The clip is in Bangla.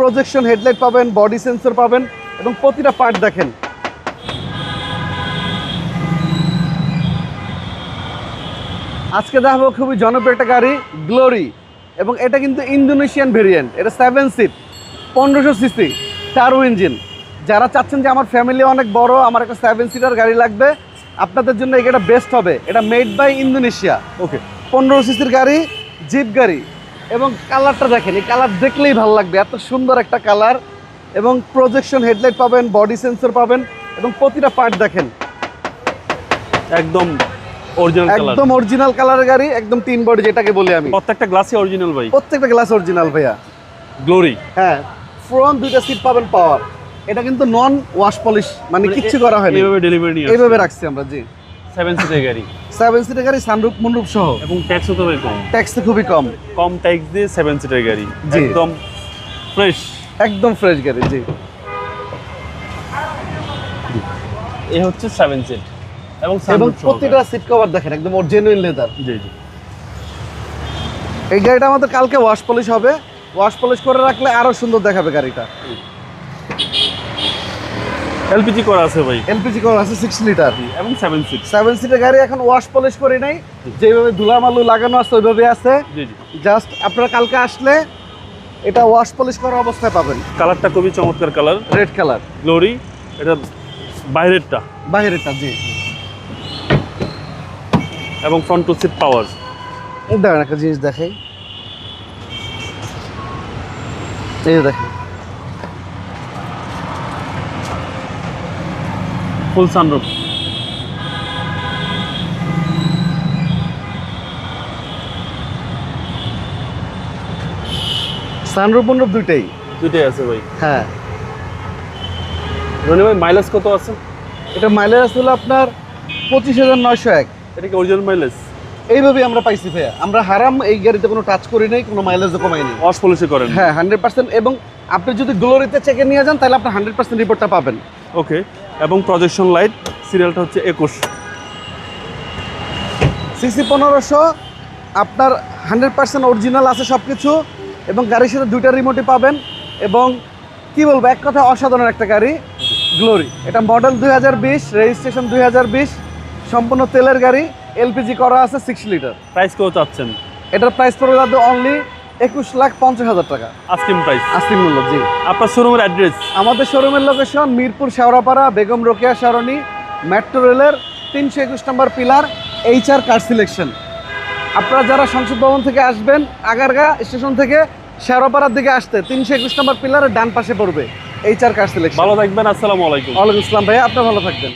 প্রজেকশন হেডলাইট পাবেন, বডি সেন্সর পাবেন এবং প্রতিটা পার্ট দেখেন। আজকে দেখাবো খুবই জনপ্রিয় একটা গাড়ি গ্লোরি, এবং এটা কিন্তু ইন্দোনেশিয়ান ভেরিয়েন্ট। এটা 7 সিট, 1500 সিসি, টার্বো ইঞ্জিন। যারা চাচ্ছেন যে আমার ফ্যামিলি অনেক বড়, আমার একটা 7 সিটার গাড়ি লাগবে, আপনাদের জন্য এই গাড়িটা বেস্ট হবে। এটা মেড বাই ইন্দোনেশিয়া। ওকে, 1500 সিসির গাড়ি, জিপ গাড়ি, এবং কালারটা দেখেন, এই কালার দেখলেই ভালো লাগবে, এত সুন্দর একটা কালার। এবং প্রজেকশন হেডলাইট পাবেন, বডি সেন্সর পাবেন এবং প্রতিটা পার্ট দেখেন। একদম অরিজিনাল কালার, একদম অরিজিনাল কালারের গাড়ি, একদম 3 বডি যেটাকে বলি আমি। প্রত্যেকটা গ্লাসই অরিজিনাল ভাই, প্রত্যেকটা গ্লাস অরিজিনাল ভাইয়া। গ্লোরি। হ্যাঁ, ফ্রন্ট দুইটা সিট পাবেন পাওয়ার। এটা কিন্তু নন ওয়াশ পলিশ, মানে কিচ্ছু করা হয়নি, এইভাবে ডেলিভারি নিয়ে এইভাবে রাখছি আমরা। জি, 7 সিটের গাড়ি, 7 সিটের গাড়ি, সানরুফ মুনরুফ সহ, এবং ট্যাক্সও তো ভাই কম, ট্যাক্স খুবই কম। কম ট্যাক্স দিয়ে 7 সিটের গাড়ি, জি। একদম ফ্রেশ, একদম ফ্রেশ গাড়ি। জি, এই হচ্ছে 7 সিট এবং এবং সানরুফ সহ। প্রতিটা সিট কভার দেখেন একদম জেনুইন লেদার। জি জি। এই গাড়িটা আমাদের কালকে ওয়াশ পলিশ হবে, ওয়াশ পলিশ করে রাখলে আরো সুন্দর দেখাবে গাড়িটা। এলপিজি করা আছে ভাই, এলপিজি করা আছে 6 লিটার এবং 7 সিট। 7 সিটের গাড়ি, এখন ওয়াশ পলিশ করি নাই, যেভাবে ধুলামালু লাগানো আছে ওইভাবে আছে। জি জি। জাস্ট আপনারা কালকে আসলে এটা ওয়াশ পলিশ করা অবস্থায় পাবেন। কালারটা খুবই চমৎকার কালার, রেড কালার, গ্লোরি। এটা বাইরেরটা, বাইরেরটা। জি, এবং ফ্রন্ট টু সিট পাওয়ার। দাঁড়ান একটা জিনিস দেখাই, এই যে দেখেন, ফুল সানরুফ। সানরুফ মনরুফ দুইটাই। দুইটাই আছে ভাই। হ্যাঁ, রনি ভাই মাইলেজ কত আছে? এটা মাইলেজ আসলে আপনার 25,901। এটা কি অরিজিনাল মাইলেজ? এইভাবেই আমরা পাইছি ভাইয়া। আমরা হারাম এই গাড়িতে কোনো টাচ করি নাই, কোনো মাইলেজও কমাই নাই। ওয়াশ পলিশে করেন? হ্যাঁ, 100%। এবং আপনি যদি গ্লোরিতে চেকে নিয়ে যান তাহলে আপনি 100% রিপোর্টটা পাবেন। ওকে, এবং প্রজেকশন লাইট, সিরিয়ালটা হচ্ছে 21। সিসি 1500, আপনার 100% অরিজিনাল আছে সব কিছু, এবং গাড়ির সাথে দুইটা রিমোটই পাবেন। এবং কি বলবো, এক কথা অসাধারণ একটা গাড়ি গ্লোরি। এটা মডেল 2020, রেজিস্ট্রেশন 2020, সম্পূর্ণ তেলের গাড়ি, এলপিজি করা আছে 6 লিটার। প্রাইস কত চাচ্ছেন? এটার প্রাইস পড়ে যাবে অনলি 21,50,000 টাকা, আস্কিং প্রাইস। আস্তিক মূল্য। জি, আপনার শোরুমের অ্যাড্রেস? আমাদের শোরুমের লোকেশন মিরপুর শেওড়াপাড়া, বেগম রোকেয়া সরণি, মেট্রো রেলের 321 নম্বর পিলার, HR কার সিলেকশন। আপনারা যারা সংসদ ভবন থেকে আসবেন, আগারগা স্টেশন থেকে শেওড়াপাড়ার দিকে আসতে 321 নম্বর পিলারের ডান পাশে পড়বে HR কার সিলেকশন। ভালো থাকবেন, আসসালামু আলাইকুম। ওয়ালাইকুম আসসালাম ভাইয়া, আপনি ভালো থাকবেন।